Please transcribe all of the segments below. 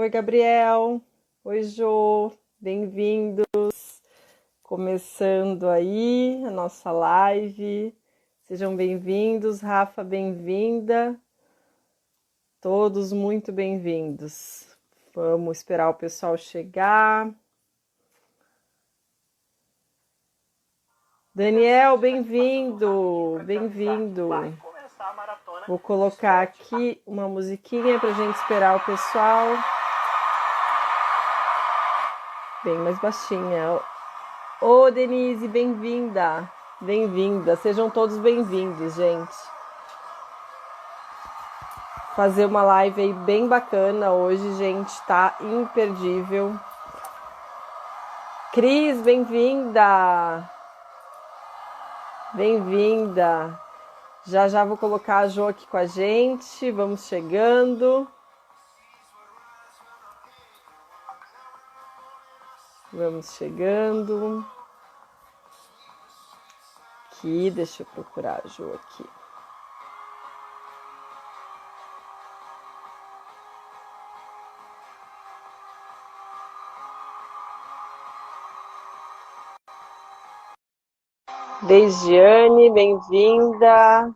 Oi, Gabriel. Oi, Jô. Bem-vindos. Começando aí a nossa live. Sejam bem-vindos. Rafa, bem-vinda. Todos muito bem-vindos. Vamos esperar o pessoal chegar. Daniel, bem-vindo. Bem-vindo. Vou colocar aqui uma musiquinha para a gente esperar o pessoal. Bem mais baixinha. Ô, Denise, bem-vinda. Bem-vinda. Sejam todos bem-vindos, gente. Fazer uma live aí bem bacana hoje, gente. Tá imperdível. Cris, bem-vinda. Bem-vinda. Já já vou colocar a Jo aqui com a gente. Vamos chegando. Vamos chegando. Aqui, deixa eu procurar a Jo aqui. Deigiane, bem-vinda.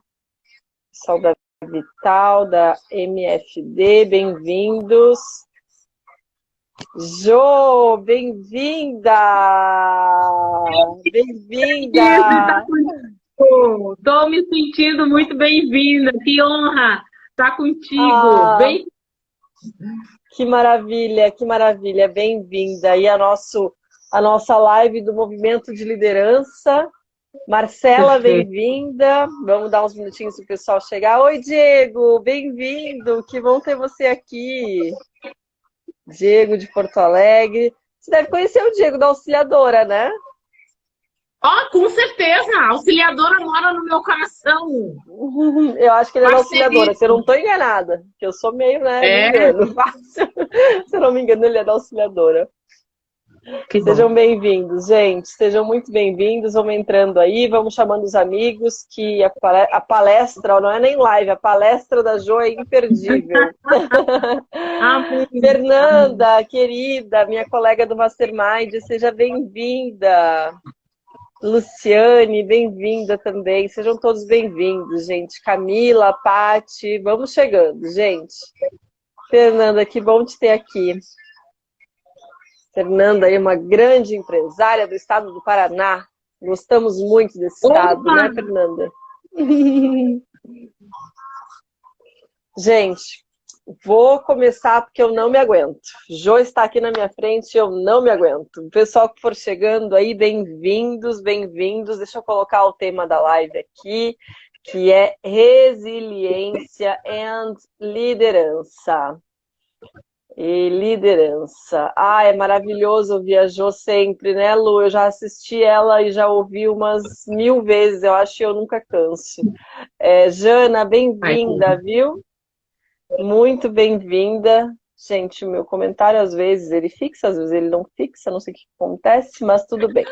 Pessoal da Vital, da MFD, bem-vindos. Jo, bem-vinda! Bem-vinda! Estou me sentindo muito bem-vinda, que honra estar contigo. Que maravilha, bem-vinda. E a nossa live do Movimento de Liderança. Marcela, bem-vinda. Vamos dar uns minutinhos para o pessoal chegar. Oi, Diego, bem-vindo. Que bom ter você aqui. Diego de Porto Alegre. Você deve conhecer o Diego da Auxiliadora, né? Com certeza. A Auxiliadora mora no meu coração. Eu acho que ele é da Auxiliadora, se eu não estou enganada. Que eu sou meio, né? Me engano. Se eu não me engano, ele é da Auxiliadora. Sejam bem-vindos, gente. Sejam muito bem-vindos. Vamos entrando aí, vamos chamando os amigos, que a palestra, não é nem live, a palestra da Jo é imperdível. Fernanda, querida, minha colega do Mastermind, seja bem-vinda. Luciane, bem-vinda também. Sejam todos bem-vindos, gente. Camila, Pati, vamos chegando, gente. Fernanda, que bom te ter aqui. Fernanda é uma grande empresária do estado do Paraná. Gostamos muito desse estado, né, Fernanda? Gente, vou começar porque eu não me aguento. Jo está aqui na minha frente e eu não me aguento. O pessoal que for chegando aí, bem-vindos, bem-vindos. Deixa eu colocar o tema da live aqui, que é resiliência and liderança. E liderança. É maravilhoso ouvir a Jo sempre, né, Lu? Eu já assisti ela e já ouvi umas 1000 vezes. Eu acho que eu nunca canso. Jana, bem-vinda, viu? Muito bem-vinda. Gente, o meu comentário, às vezes, ele fixa, às vezes ele não fixa. Não sei o que acontece, mas tudo bem.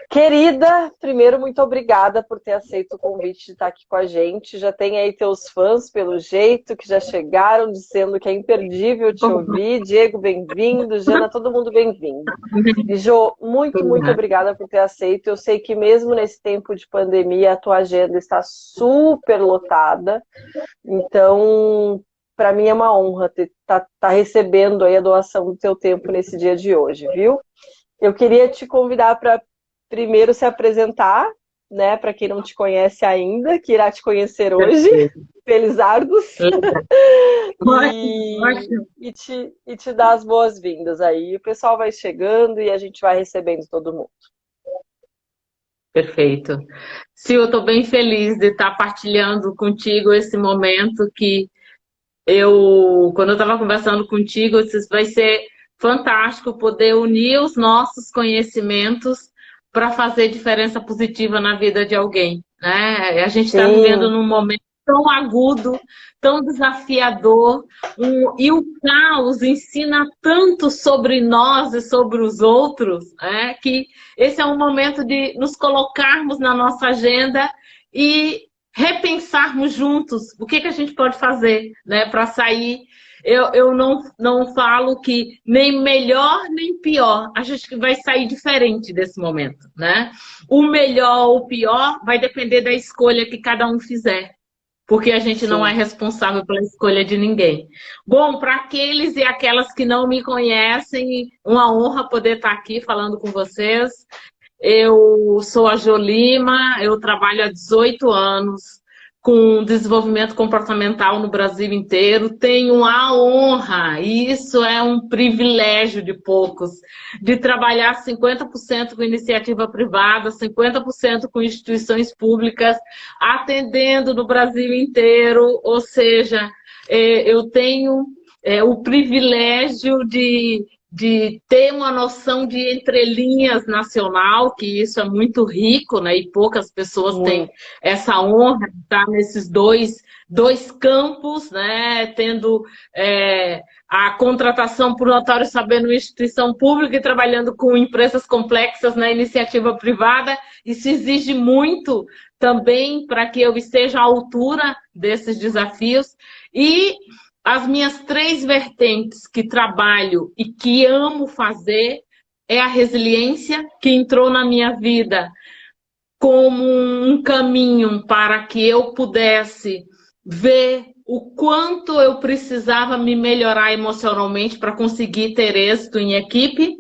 Querida, primeiro, muito obrigada por ter aceito o convite de estar aqui com a gente. Já tem aí teus fãs, pelo jeito, que já chegaram dizendo que é imperdível te ouvir. Diego, bem-vindo. Jana, todo mundo bem-vindo. E Jo, muito obrigada por ter aceito. Eu sei que mesmo nesse tempo de pandemia, a tua agenda está super lotada. Então, para mim é uma honra tá recebendo aí a doação do teu tempo nesse dia de hoje, viu? Eu queria te convidar para primeiro se apresentar, né, para quem não te conhece ainda, que irá te conhecer hoje, felizardos, e te dar as boas-vindas aí. O pessoal vai chegando e a gente vai recebendo todo mundo. Perfeito. Sil, eu estou bem feliz de estar partilhando contigo esse momento que quando eu estava conversando contigo, vai ser fantástico poder unir os nossos conhecimentos para fazer diferença positiva na vida de alguém, né? A gente está vivendo num momento tão agudo, tão desafiador, e o caos ensina tanto sobre nós e sobre os outros, né? Que esse é um momento de nos colocarmos na nossa agenda e repensarmos juntos o que a gente pode fazer, né, para sair eu não falo que nem melhor nem pior. A gente vai sair diferente desse momento, né? O melhor ou o pior vai depender da escolha que cada um fizer, porque a gente não é Sim. responsável pela escolha de ninguém. Bom, para aqueles e aquelas que não me conhecem, uma honra poder estar aqui falando com vocês. Eu sou a Jolima, eu trabalho há 18 anos com desenvolvimento comportamental no Brasil inteiro. Tenho a honra, e isso é um privilégio de poucos, de trabalhar 50% com iniciativa privada, 50% com instituições públicas, atendendo no Brasil inteiro. Ou seja, eu tenho o privilégio de ter uma noção de entrelinhas nacional, que isso é muito rico, né? E poucas pessoas têm essa honra de estar nesses dois campos, né? Tendo a contratação por notório saber numa instituição pública e trabalhando com empresas complexas na iniciativa privada. Isso exige muito também para que eu esteja à altura desses desafios. E as minhas 3 vertentes que trabalho e que amo fazer é a resiliência, que entrou na minha vida como um caminho para que eu pudesse ver o quanto eu precisava me melhorar emocionalmente para conseguir ter êxito em equipe.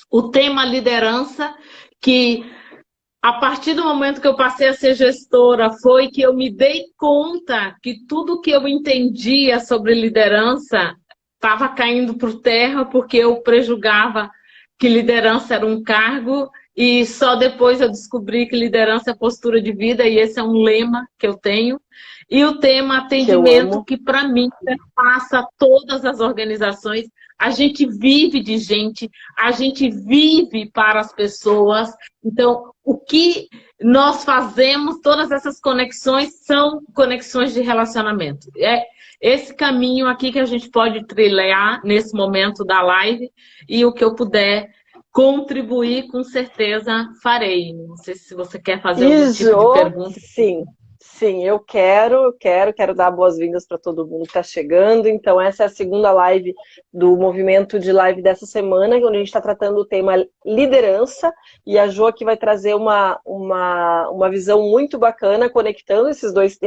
O tema liderança, que a partir do momento que eu passei a ser gestora, foi que eu me dei conta que tudo que eu entendia sobre liderança estava caindo por terra, porque eu prejugava que liderança era um cargo, e só depois eu descobri que liderança é postura de vida, e esse é um lema que eu tenho. E o tema atendimento, que para mim perpassa todas as organizações. A gente vive de gente, a gente vive para as pessoas. Então, o que nós fazemos, todas essas conexões são conexões de relacionamento. É esse caminho aqui que a gente pode trilhar nesse momento da live, e o que eu puder contribuir, com certeza farei. Não sei se você quer fazer algum tipo de pergunta. Sim, eu quero dar boas-vindas para todo mundo que está chegando. Então, essa é a segunda live do movimento de live dessa semana, onde a gente está tratando o tema liderança, e a Jo aqui vai trazer uma visão muito bacana, conectando esses dois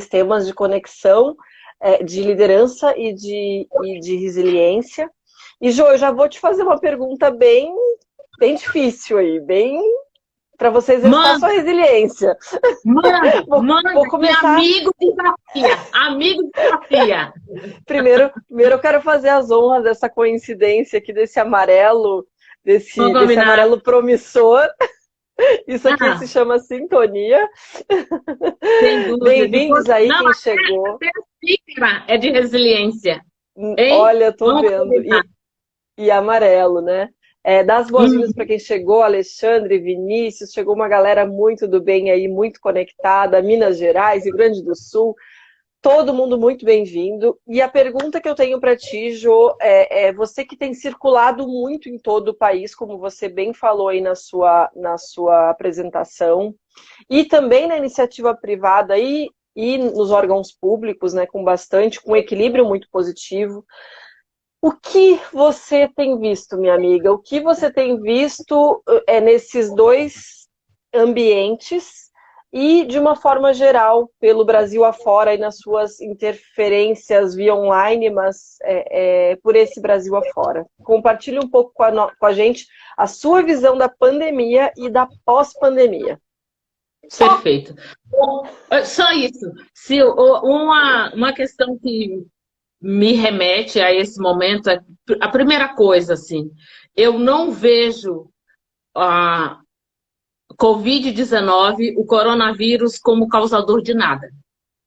temas de conexão, de liderança e de resiliência. E, Jo, eu já vou te fazer uma pergunta bem difícil aí, bem para você exercitar sua resiliência. Vou começar. Amigo desafia. Primeiro eu quero fazer as honras dessa coincidência aqui, desse amarelo, desse amarelo promissor. Isso aqui se chama sintonia. Bem-vindos aí, quem chegou. É de resiliência. Hein? Olha, eu tô vendo. E amarelo, né? Dá as boas-vindas para quem chegou, Alexandre, Vinícius, chegou uma galera muito do bem aí, muito conectada, Minas Gerais, Rio Grande do Sul, todo mundo muito bem-vindo. E a pergunta que eu tenho para ti, Jo, você que tem circulado muito em todo o país, como você bem falou aí na sua apresentação, e também na iniciativa privada e nos órgãos públicos, né, com equilíbrio muito positivo. O que você tem visto, minha amiga? O que você tem visto nesses dois ambientes e, de uma forma geral, pelo Brasil afora e nas suas interferências via online, mas por esse Brasil afora? Compartilhe um pouco com a gente a sua visão da pandemia e da pós-pandemia. Perfeito. Só isso. Se uma questão que me remete a esse momento, a primeira coisa, assim, eu não vejo a Covid-19, o coronavírus, como causador de nada.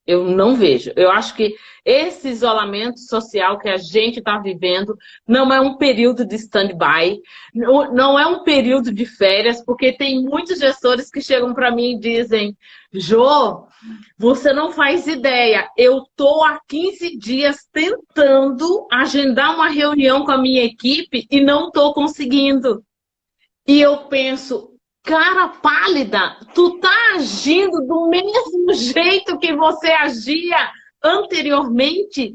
Eu não vejo. Eu acho que esse isolamento social que a gente está vivendo não é um período de stand-by, não é um período de férias, porque tem muitos gestores que chegam para mim e dizem: Jô, você não faz ideia, eu estou há 15 dias tentando agendar uma reunião com a minha equipe e não estou conseguindo. E eu penso: cara pálida, tu tá agindo do mesmo jeito que você agia anteriormente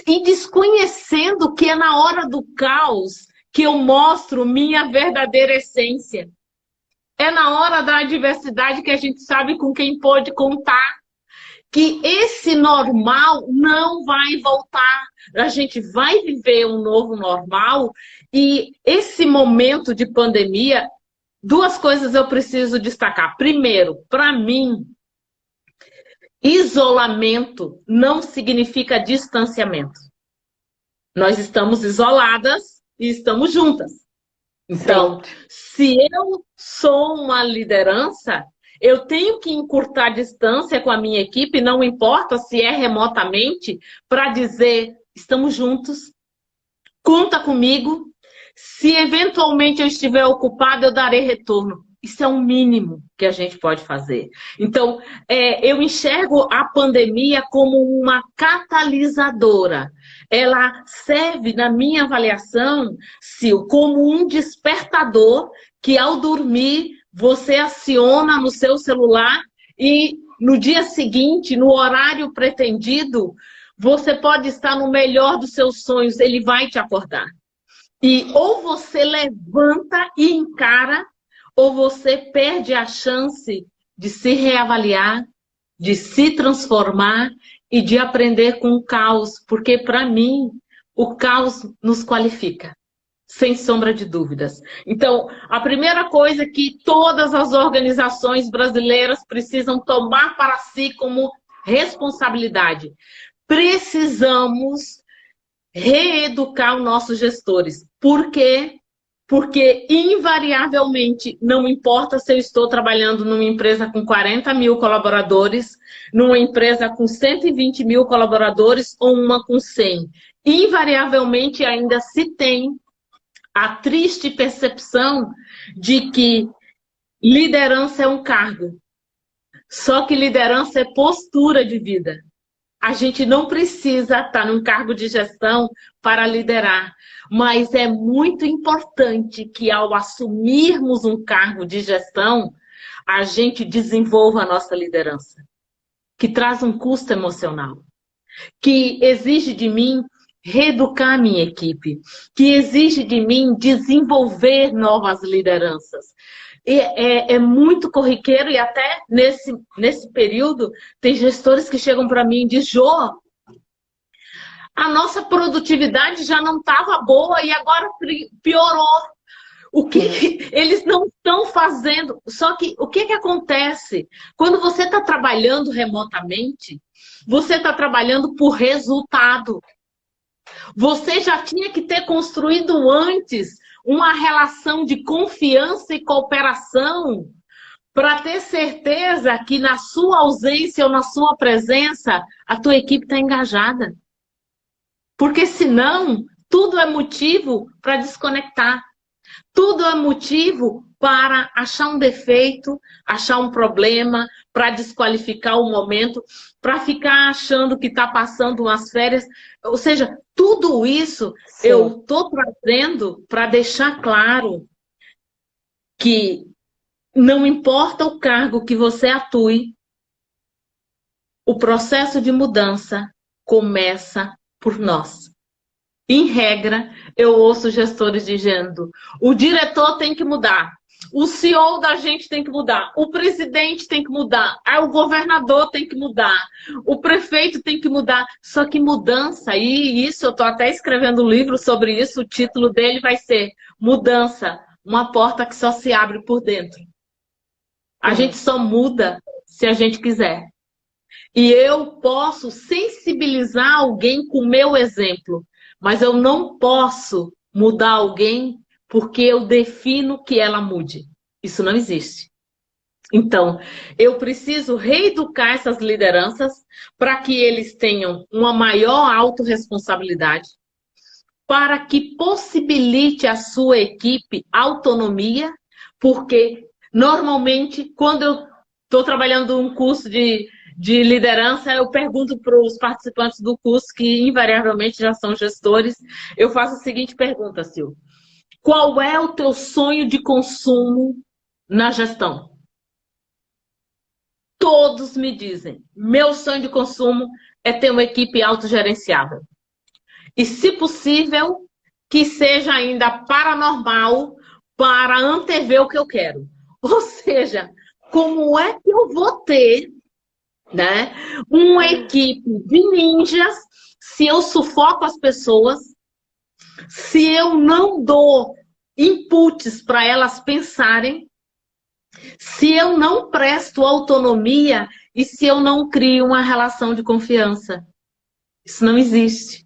e desconhecendo que é na hora do caos que eu mostro minha verdadeira essência. É na hora da adversidade que a gente sabe com quem pode contar. Que esse normal não vai voltar. A gente vai viver um novo normal e esse momento de pandemia, duas coisas eu preciso destacar. Primeiro, para mim, isolamento não significa distanciamento. Nós estamos isoladas e estamos juntas. Então, se eu sou uma liderança, eu tenho que encurtar a distância com a minha equipe, não importa se é remotamente, para dizer, estamos juntos, conta comigo. Se eventualmente eu estiver ocupado, eu darei retorno. Isso é o mínimo que a gente pode fazer. Então, eu enxergo a pandemia como uma catalisadora. Ela serve, na minha avaliação, Sil, como um despertador que, ao dormir, você aciona no seu celular e, no dia seguinte, no horário pretendido, você pode estar no melhor dos seus sonhos, ele vai te acordar. E ou você levanta e encara, ou você perde a chance de se reavaliar, de se transformar e de aprender com o caos. Porque, para mim, o caos nos qualifica, sem sombra de dúvidas. Então, a primeira coisa que todas as organizações brasileiras precisam tomar para si como responsabilidade. Precisamos reeducar os nossos gestores. Por quê? Porque, invariavelmente, não importa se eu estou trabalhando numa empresa com 40 mil colaboradores, numa empresa com 120 mil colaboradores ou uma com 100. Invariavelmente, ainda se tem a triste percepção de que liderança é um cargo. Só que liderança é postura de vida. A gente não precisa estar num cargo de gestão para liderar, mas é muito importante que, ao assumirmos um cargo de gestão, a gente desenvolva a nossa liderança, que traz um custo emocional, que exige de mim reeducar a minha equipe, que exige de mim desenvolver novas lideranças. É muito corriqueiro e até nesse período tem gestores que chegam para mim e dizem, Jô, a nossa produtividade já não estava boa e agora piorou. O que eles não estão fazendo? Só que o que acontece? Quando você está trabalhando remotamente, você está trabalhando por resultado. Você já tinha que ter construído antes uma relação de confiança e cooperação para ter certeza que na sua ausência ou na sua presença, a tua equipe está engajada. Porque senão, tudo é motivo para desconectar. Tudo é motivo para achar um defeito, achar um problema, para desqualificar o momento, para ficar achando que está passando umas férias. Ou seja, tudo isso Sim. Eu estou trazendo para deixar claro que não importa o cargo que você atue, o processo de mudança começa por nós. Em regra, eu ouço gestores dizendo, o diretor tem que mudar, o CEO da gente tem que mudar, o presidente tem que mudar, o governador tem que mudar, o prefeito tem que mudar. Só que mudança, e isso eu estou até escrevendo um livro sobre isso, o título dele vai ser Mudança, uma porta que só se abre por dentro. A gente só muda se a gente quiser. E eu posso sensibilizar alguém com o meu exemplo, mas eu não posso mudar alguém porque eu defino que ela mude. Isso não existe. Então, eu preciso reeducar essas lideranças para que eles tenham uma maior autorresponsabilidade, para que possibilite a sua equipe autonomia, porque normalmente, quando eu estou trabalhando um curso de liderança, eu pergunto para os participantes do curso, que invariavelmente já são gestores, eu faço a seguinte pergunta, Sil. Qual é o teu sonho de consumo na gestão? Todos me dizem, meu sonho de consumo é ter uma equipe autogerenciável. E, se possível, que seja ainda paranormal para antever o que eu quero. Ou seja, como é que eu vou ter, né, uma equipe de ninjas se eu sufoco as pessoas, se eu não dou inputs para elas pensarem, se eu não presto autonomia e se eu não crio uma relação de confiança? Isso não existe.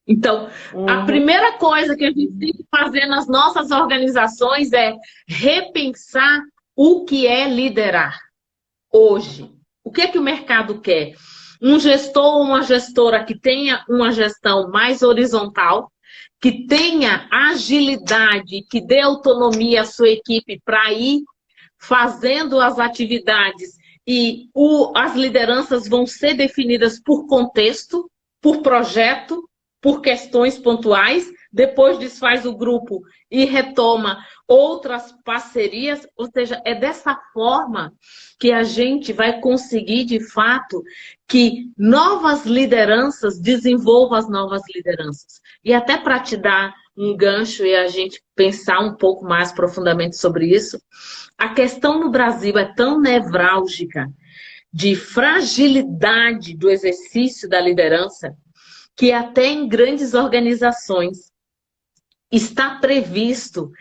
Então, a primeira coisa que a gente tem que fazer nas nossas organizações é repensar o que é liderar hoje. O que é que o mercado quer? Um gestor ou uma gestora que tenha uma gestão mais horizontal, que tenha agilidade, que dê autonomia à sua equipe para ir fazendo as atividades e as lideranças vão ser definidas por contexto, por projeto, por questões pontuais, depois desfaz o grupo e retoma outras parcerias, ou seja, é dessa forma que a gente vai conseguir, de fato, que novas lideranças desenvolvam as novas lideranças. E até para te dar um gancho e a gente pensar um pouco mais profundamente sobre isso, a questão no Brasil é tão nevrálgica de fragilidade do exercício da liderança que até em grandes organizações está previsto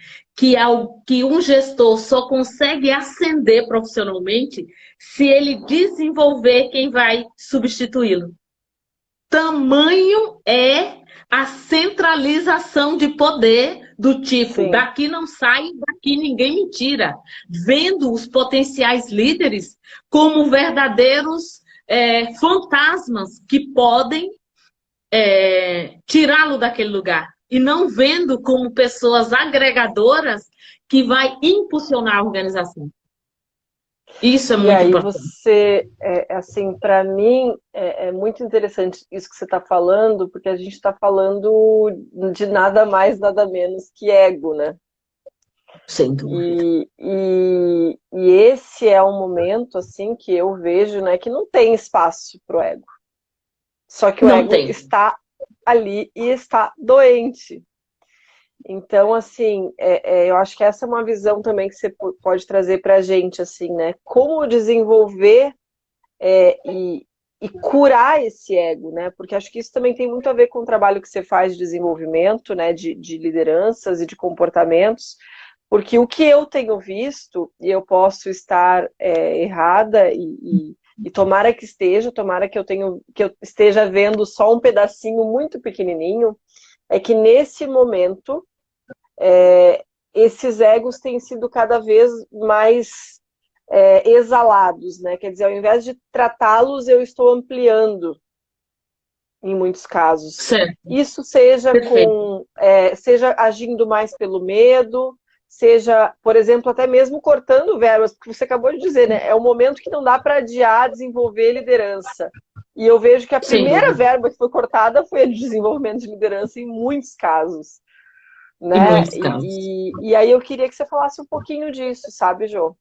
que um gestor só consegue ascender profissionalmente se ele desenvolver quem vai substituí-lo. Tamanho é a centralização de poder do tipo, sim, daqui não sai, daqui ninguém me tira. Vendo os potenciais líderes como verdadeiros fantasmas que podem tirá-lo daquele lugar. E não vendo como pessoas agregadoras que vai impulsionar a organização. Isso é muito importante. Você, assim, para mim, é muito interessante isso que você está falando, porque a gente está falando de nada mais, nada menos que ego, né? Sem dúvida. E esse é um momento, assim, que eu vejo, né, que não tem espaço para o ego. Só que o ego está ali e está doente. Então, assim, eu acho que essa é uma visão também que você pode trazer para a gente, assim, né? Como desenvolver e curar esse ego, né? Porque acho que isso também tem muito a ver com o trabalho que você faz de desenvolvimento, né? De lideranças e de comportamentos. Porque o que eu tenho visto, e eu posso estar errada e tomara que esteja, tomara que eu esteja vendo só um pedacinho muito pequenininho, é que nesse momento esses egos têm sido cada vez mais exalados, né? Quer dizer, ao invés de tratá-los, eu estou ampliando em muitos casos. Certo. Isso seja seja agindo mais pelo medo, seja, por exemplo, até mesmo cortando verbas, porque você acabou de dizer, né? É um momento que não dá para adiar desenvolver liderança. E eu vejo que a primeira verba que foi cortada foi a de desenvolvimento de liderança em muitos casos. Né? Em muitos casos. E aí eu queria que você falasse um pouquinho disso, sabe, Jô?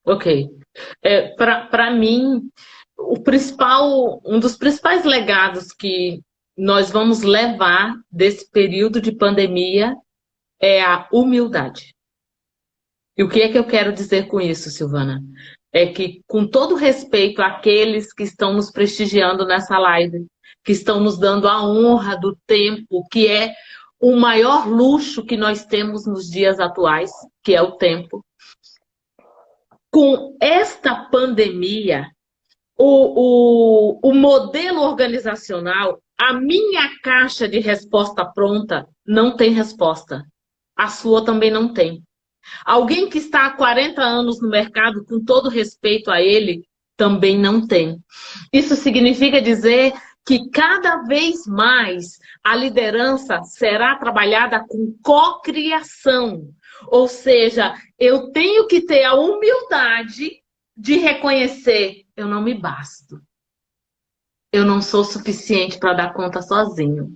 Ok. Para mim, um dos principais legados que nós vamos levar desse período de pandemia é a humildade. E o que é que eu quero dizer com isso, Silvana? É que, com todo respeito àqueles que estão nos prestigiando nessa live, que estão nos dando a honra do tempo, que é o maior luxo que nós temos nos dias atuais, que é o tempo. Com esta pandemia, o modelo organizacional, a minha caixa de resposta pronta não tem resposta. A sua também não tem. Alguém que está há 40 anos no mercado, com todo respeito a ele, também não tem. Isso significa dizer que cada vez mais a liderança será trabalhada com cocriação. Ou seja, eu tenho que ter a humildade de reconhecer, eu não me basto. Eu não sou suficiente para dar conta sozinho.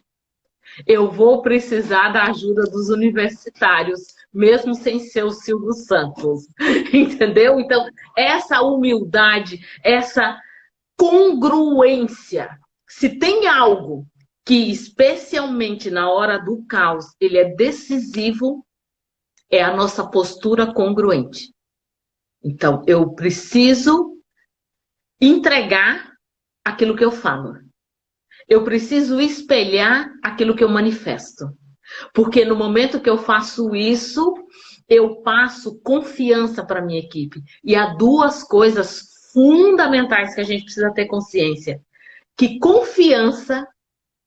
Eu vou precisar da ajuda dos universitários, mesmo sem ser o Silvio Santos. Entendeu? Então, essa humildade, essa congruência. Se tem algo que, especialmente na hora do caos, ele é decisivo, é a nossa postura congruente. Então, eu preciso entregar aquilo que eu falo. Eu preciso espelhar aquilo que eu manifesto. Porque no momento que eu faço isso, eu passo confiança para a minha equipe. E há duas coisas fundamentais que a gente precisa ter consciência. Que confiança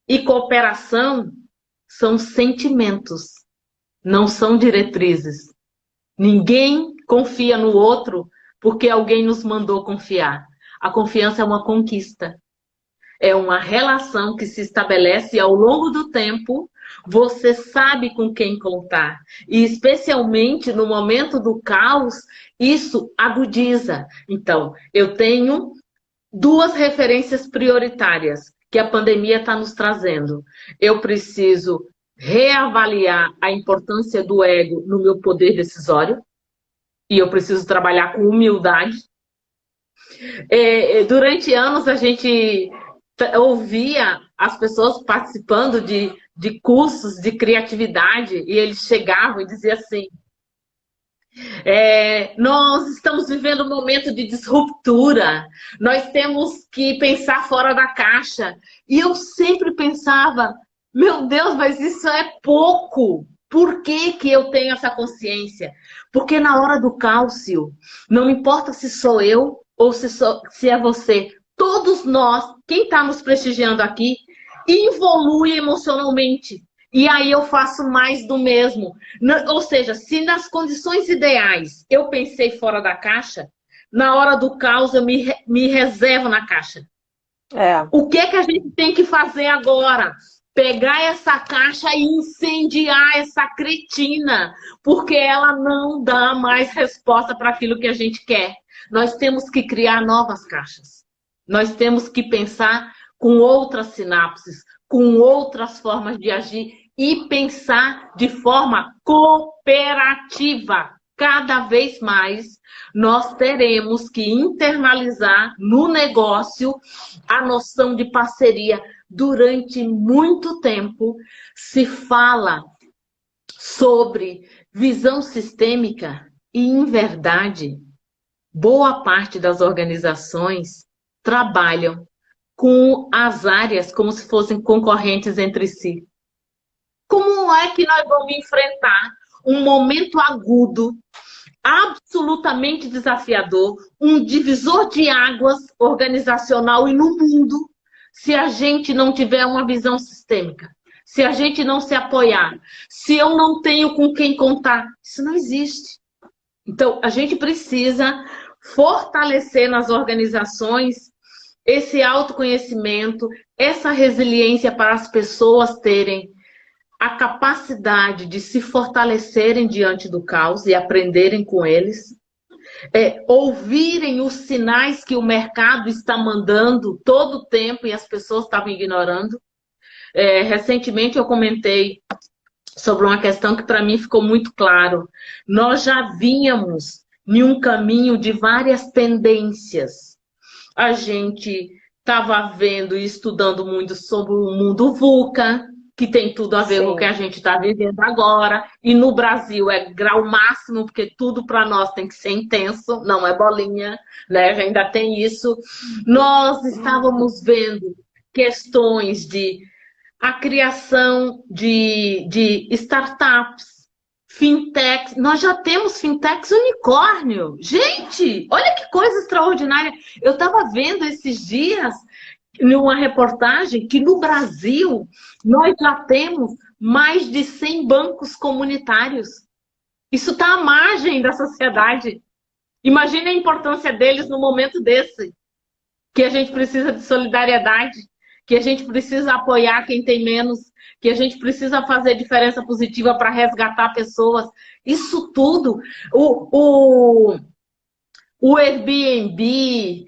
e cooperação são sentimentos, não são diretrizes. Ninguém confia no outro porque alguém nos mandou confiar. A confiança é uma conquista. É uma relação que se estabelece ao longo do tempo. Você sabe com quem contar. E especialmente no momento do caos, isso agudiza. Então, eu tenho duas referências prioritárias que a pandemia está nos trazendo. Eu preciso reavaliar a importância do ego no meu poder decisório. E eu preciso trabalhar com humildade. Durante anos, a gente ouvia as pessoas participando de cursos de criatividade e eles chegavam e diziam assim: nós estamos vivendo um momento de disruptura, nós temos que pensar fora da caixa. E eu sempre pensava, meu Deus, mas isso é pouco. Por que que eu tenho essa consciência? Porque na hora do cálcio, não importa se sou eu ou se é você, todos nós, quem está nos prestigiando aqui, evolui emocionalmente. E aí eu faço mais do mesmo. Ou seja, se nas condições ideais eu pensei fora da caixa, na hora do caos eu me reservo na caixa. O que é que a gente tem que fazer agora? Pegar essa caixa e incendiar essa cretina, porque ela não dá mais resposta para aquilo que a gente quer. Nós temos que criar novas caixas. Nós temos que pensar com outras sinapses, com outras formas de agir e pensar de forma cooperativa. Cada vez mais nós teremos que internalizar no negócio a noção de parceria. Durante muito tempo se fala sobre visão sistêmica e, em verdade, boa parte das organizações trabalham com as áreas como se fossem concorrentes entre si. Como é que nós vamos enfrentar um momento agudo, absolutamente desafiador, um divisor de águas organizacional e no mundo, se a gente não tiver uma visão sistêmica, se a gente não se apoiar, se eu não tenho com quem contar? Isso não existe. Então, a gente precisa fortalecer nas organizações esse autoconhecimento, essa resiliência para as pessoas terem a capacidade de se fortalecerem diante do caos e aprenderem com eles, ouvirem os sinais que o mercado está mandando todo o tempo e as pessoas estavam ignorando. Recentemente eu comentei sobre uma questão que para mim ficou muito claro. Nós já vínhamos em um caminho de várias tendências. A gente estava vendo e estudando muito sobre o mundo VUCA, que tem tudo a ver Sim. com o que a gente está vivendo agora. E no Brasil é grau máximo, porque tudo para nós tem que ser intenso, não é bolinha, né? Ainda tem isso. Nós estávamos vendo questões de a criação de startups, fintechs. Nós já temos fintechs unicórnio. Gente, olha que coisa extraordinária. Eu estava vendo esses dias numa reportagem que no Brasil nós já temos mais de 100 bancos comunitários. Isso está à margem da sociedade. Imagine a importância deles no momento desse, que a gente precisa de solidariedade, que a gente precisa apoiar quem tem menos, que a gente precisa fazer diferença positiva para resgatar pessoas. Isso tudo, o Airbnb,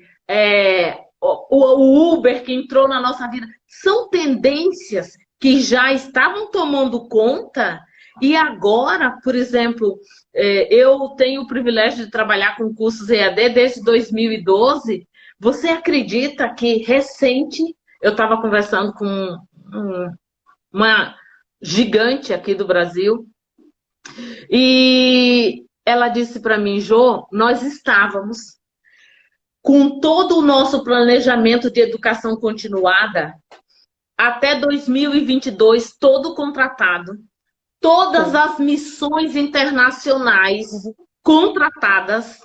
o Uber que entrou na nossa vida, são tendências que já estavam tomando conta e agora, por exemplo, eu tenho o privilégio de trabalhar com cursos EAD desde 2012, Você acredita que recente eu estava conversando com uma gigante aqui do Brasil e ela disse para mim, Jô, nós estávamos com todo o nosso planejamento de educação continuada até 2022, todo contratado, todas as missões internacionais contratadas,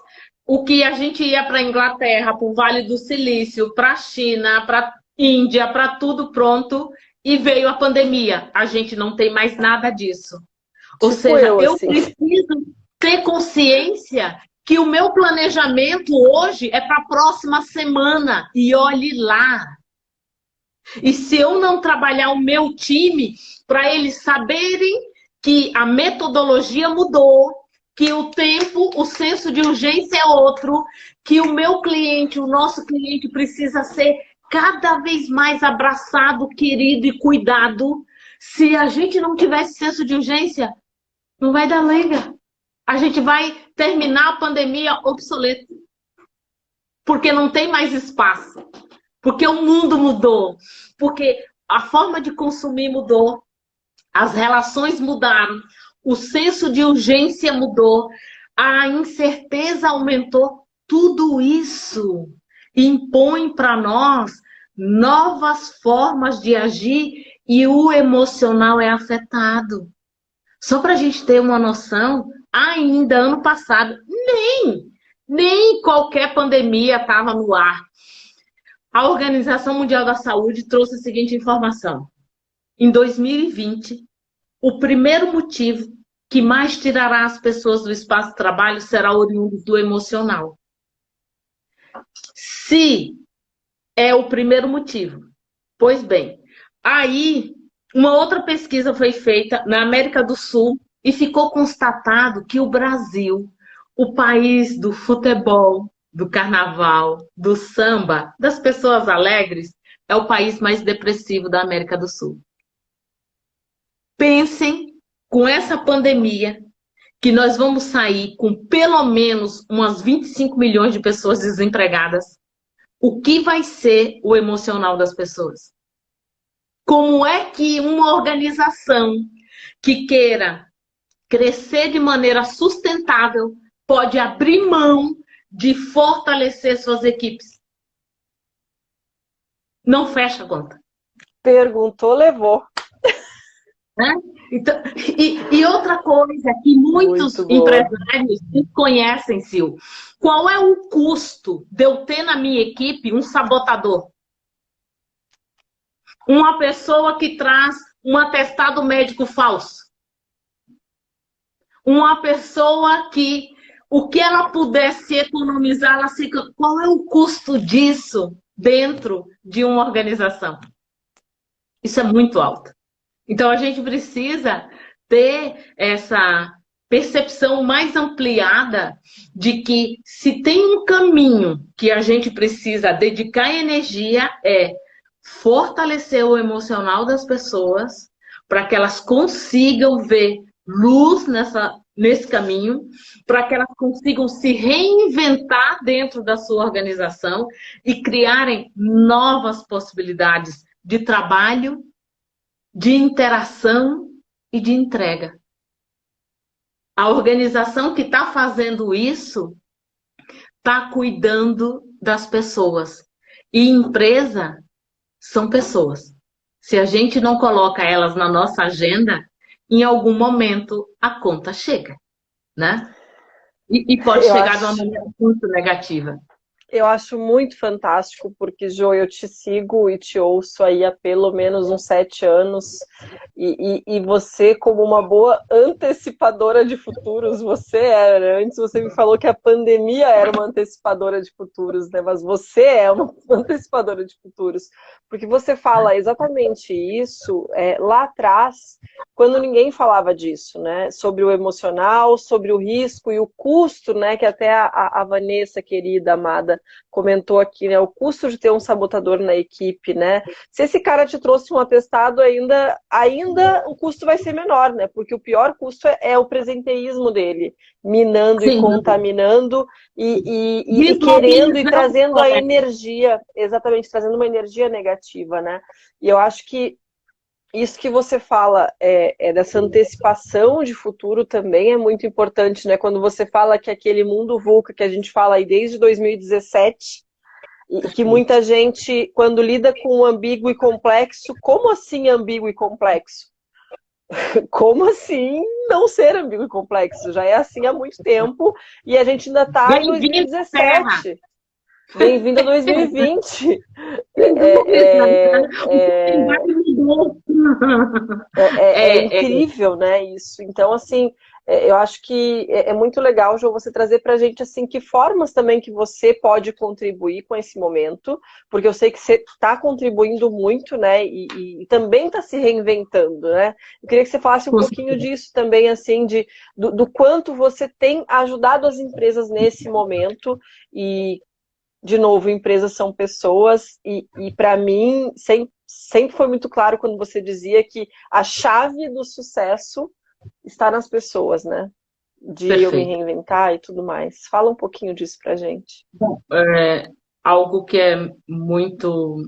o que a gente ia para a Inglaterra, para o Vale do Silício, para a China, para a Índia, para tudo pronto, e veio a pandemia. A gente não tem mais nada disso. Ou seja, eu preciso ter consciência que o meu planejamento hoje é para a próxima semana, e olhe lá. E se eu não trabalhar o meu time para eles saberem que a metodologia mudou, que o tempo, o senso de urgência é outro, que o meu cliente, o nosso cliente precisa ser cada vez mais abraçado, querido e cuidado. Se a gente não tiver esse senso de urgência, não vai dar liga. A gente vai terminar a pandemia obsoleto. Porque não tem mais espaço. Porque o mundo mudou. Porque a forma de consumir mudou. As relações mudaram. O senso de urgência mudou. A incerteza aumentou. Tudo isso impõe para nós novas formas de agir e o emocional é afetado. Só para a gente ter uma noção, ainda ano passado, nem qualquer pandemia estava no ar. A Organização Mundial da Saúde trouxe a seguinte informação. Em 2020, o primeiro motivo que mais tirará as pessoas do espaço de trabalho será oriundo do emocional. Se é o primeiro motivo, pois bem, aí uma outra pesquisa foi feita na América do Sul e ficou constatado que o Brasil, o país do futebol, do carnaval, do samba, das pessoas alegres, é o país mais depressivo da América do Sul. Pensem, com essa pandemia, que nós vamos sair com pelo menos umas 25 milhões de pessoas desempregadas. O que vai ser o emocional das pessoas? Como é que uma organização que queira crescer de maneira sustentável pode abrir mão de fortalecer suas equipes? Não fecha a conta. Perguntou, levou. Né? Então, e outra coisa que muitos empresários desconhecem, Sil, qual é o custo de eu ter na minha equipe um sabotador? Uma pessoa que traz um atestado médico falso. Uma pessoa que, o que ela pudesse economizar, ela se... Qual é o custo disso dentro de uma organização? Isso é muito alto. Então, a gente precisa ter essa percepção mais ampliada de que se tem um caminho que a gente precisa dedicar energia é fortalecer o emocional das pessoas para que elas consigam ver luz nesse caminho, para que elas consigam se reinventar dentro da sua organização e criarem novas possibilidades de trabalho, de interação e de entrega. A organização que está fazendo isso está cuidando das pessoas. E empresa são pessoas. Se a gente não coloca elas na nossa agenda, em algum momento a conta chega, né? E pode chegar de uma maneira muito negativa. Eu acho muito fantástico, porque, Jô, eu te sigo e te ouço aí há pelo menos uns 7 anos, e você, como uma boa antecipadora de futuros, você era, antes você me falou que a pandemia era uma antecipadora de futuros, né? Mas você é uma antecipadora de futuros, porque você fala exatamente isso lá atrás, quando ninguém falava disso, né? Sobre o emocional, sobre o risco e o custo, né? Que até a Vanessa, querida, amada, comentou aqui, né? O custo de ter um sabotador na equipe, né? Se esse cara te trouxe um atestado, ainda o custo vai ser menor, né? Porque o pior custo é o presenteísmo dele, minando e Sim, contaminando e querendo e desmobilizando, trazendo a energia, exatamente, trazendo uma energia negativa, né? E eu acho que isso que você fala dessa antecipação de futuro também é muito importante, né? Quando você fala que aquele mundo VUCA que a gente fala aí desde 2017, e que muita gente, quando lida com ambíguo e complexo, como assim ambíguo e complexo? Como assim não ser ambíguo e complexo? Já é assim há muito tempo e a gente ainda está em bem-vindo à Terra. 2017. Bem-vindo a 2020. Sem dúvida, né? É, Mudou. é incrível, né, isso. Então, assim, eu acho que é muito legal, João, você trazer pra gente, assim, que formas também que você pode contribuir com esse momento, porque eu sei que você está contribuindo muito, né, e também está se reinventando, né. Eu queria que você falasse um pouquinho disso também, assim, do quanto você tem ajudado as empresas nesse momento e, de novo, empresas são pessoas e para mim, sempre foi muito claro quando você dizia que a chave do sucesso está nas pessoas, né? De eu me Perfeito. reinventar e tudo mais. Fala um pouquinho disso pra gente. É algo que é muito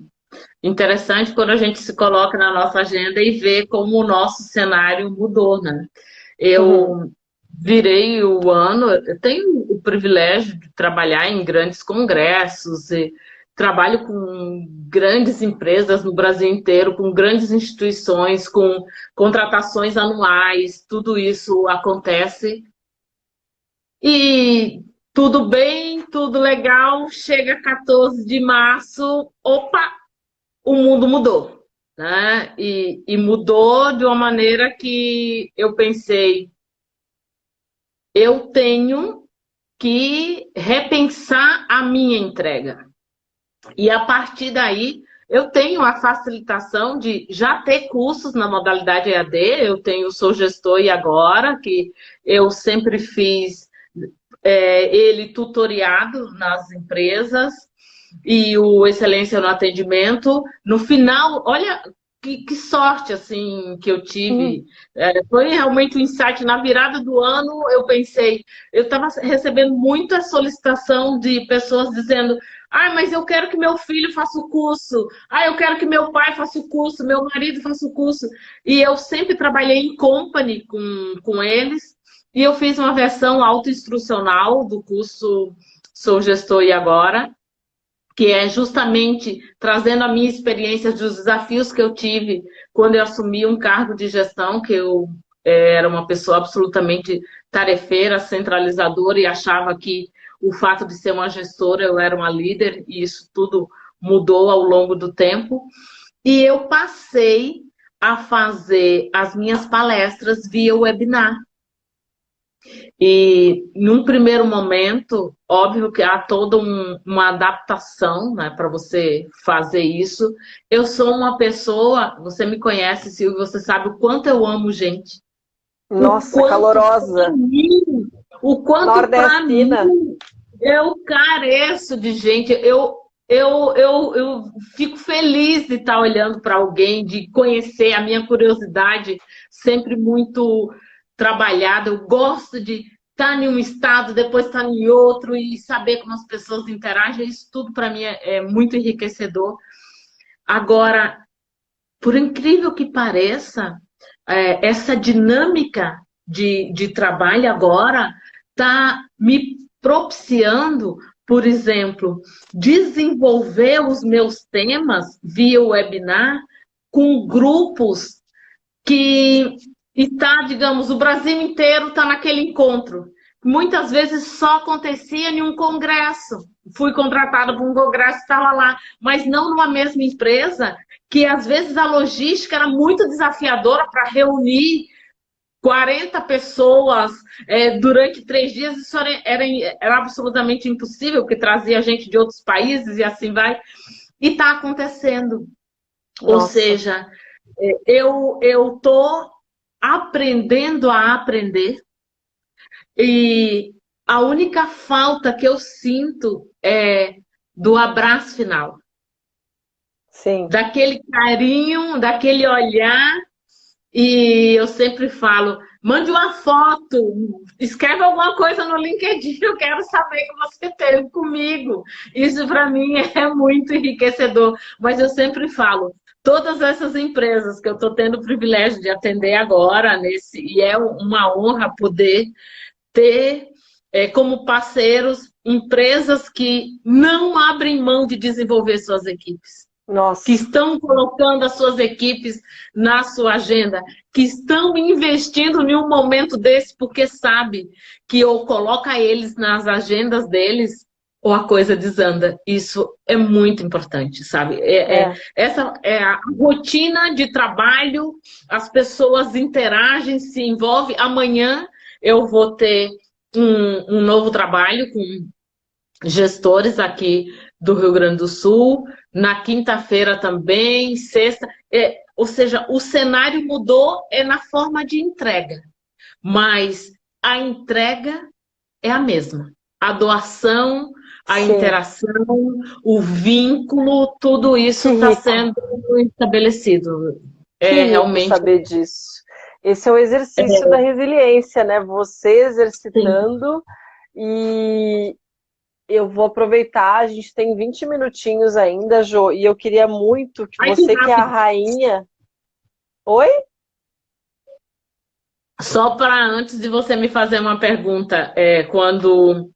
interessante quando a gente se coloca na nossa agenda e vê como o nosso cenário mudou, né? Uhum. Eu virei o ano, eu tenho o privilégio de trabalhar em grandes congressos e trabalho com grandes empresas no Brasil inteiro, com grandes instituições, com contratações anuais, tudo isso acontece. E tudo bem, tudo legal, chega 14 de março, opa, o mundo mudou, né? E mudou de uma maneira que eu pensei, eu tenho que repensar a minha entrega. E a partir daí, eu tenho a facilitação de já ter cursos na modalidade EAD, eu tenho Sou Gestor e Agora, que eu sempre fiz ele tutoriado nas empresas, e o Excelência no Atendimento. No final, olha que sorte assim que eu tive. Foi realmente um insight. Na virada do ano, eu pensei, eu estava recebendo muita solicitação de pessoas dizendo: ah, mas eu quero que meu filho faça o curso. Ah, eu quero que meu pai faça o curso, meu marido faça o curso. E eu sempre trabalhei em company com eles. E eu fiz uma versão autoinstrucional do curso Sou Gestor e Agora, que é justamente trazendo a minha experiência dos desafios que eu tive quando eu assumi um cargo de gestão, que eu era uma pessoa absolutamente tarefeira, centralizadora, e achava que o fato de ser uma gestora, eu era uma líder, e isso tudo mudou ao longo do tempo. E eu passei a fazer as minhas palestras via webinar. E num primeiro momento, óbvio que há toda uma adaptação, né, para você fazer isso. Eu sou uma pessoa, você me conhece, Silvio, você sabe o quanto eu amo gente. O Nossa, quanto para calorosa. mim, o quanto para mim Nordestina. eu careço de gente. Eu fico feliz de estar olhando para alguém, de conhecer a minha curiosidade, sempre muito trabalhada. Eu gosto de estar em um estado, depois estar em outro e saber como as pessoas interagem. Isso tudo para mim é muito enriquecedor. Agora, por incrível que pareça, essa dinâmica de trabalho agora está me propiciando, por exemplo, desenvolver os meus temas via webinar com grupos que está, digamos, o Brasil inteiro está naquele encontro. Muitas vezes só acontecia em um congresso. Fui contratada para um congresso, estava lá, mas não numa mesma empresa, que às vezes a logística era muito desafiadora para reunir 40 pessoas durante 3 dias. Isso era absolutamente impossível, porque trazia gente de outros países e assim vai. E está acontecendo. Nossa. Ou seja, eu estou aprendendo a aprender e A única falta que eu sinto é do abraço final. Sim. Daquele carinho, daquele olhar. E eu sempre falo, mande uma foto, escreve alguma coisa no LinkedIn, eu quero saber que você teve comigo. Isso para mim é muito enriquecedor. Mas eu sempre falo, todas essas empresas que eu estou tendo o privilégio de atender agora, e é uma honra poder ter como parceiros empresas que não abrem mão de desenvolver suas equipes. Nossa. Que estão colocando as suas equipes na sua agenda, que estão investindo em um momento desse, porque sabe que ou coloca eles nas agendas deles, ou a coisa desanda. Isso é muito importante, sabe? Essa é a rotina de trabalho, as pessoas interagem, se envolvem. Amanhã eu vou ter um novo trabalho com gestores aqui do Rio Grande do Sul, na quinta-feira também, sexta. Ou seja, o cenário mudou na forma de entrega, mas a entrega é a mesma. A doação, a Sim. interação, o vínculo, tudo isso está sendo estabelecido. Realmente saber disso. Esse é o exercício da resiliência, né? Você exercitando. Sim. E eu vou aproveitar, a gente tem 20 minutinhos ainda, Jô, e eu queria muito que você, que é a rainha... Oi? Só para antes de você me fazer uma pergunta, quando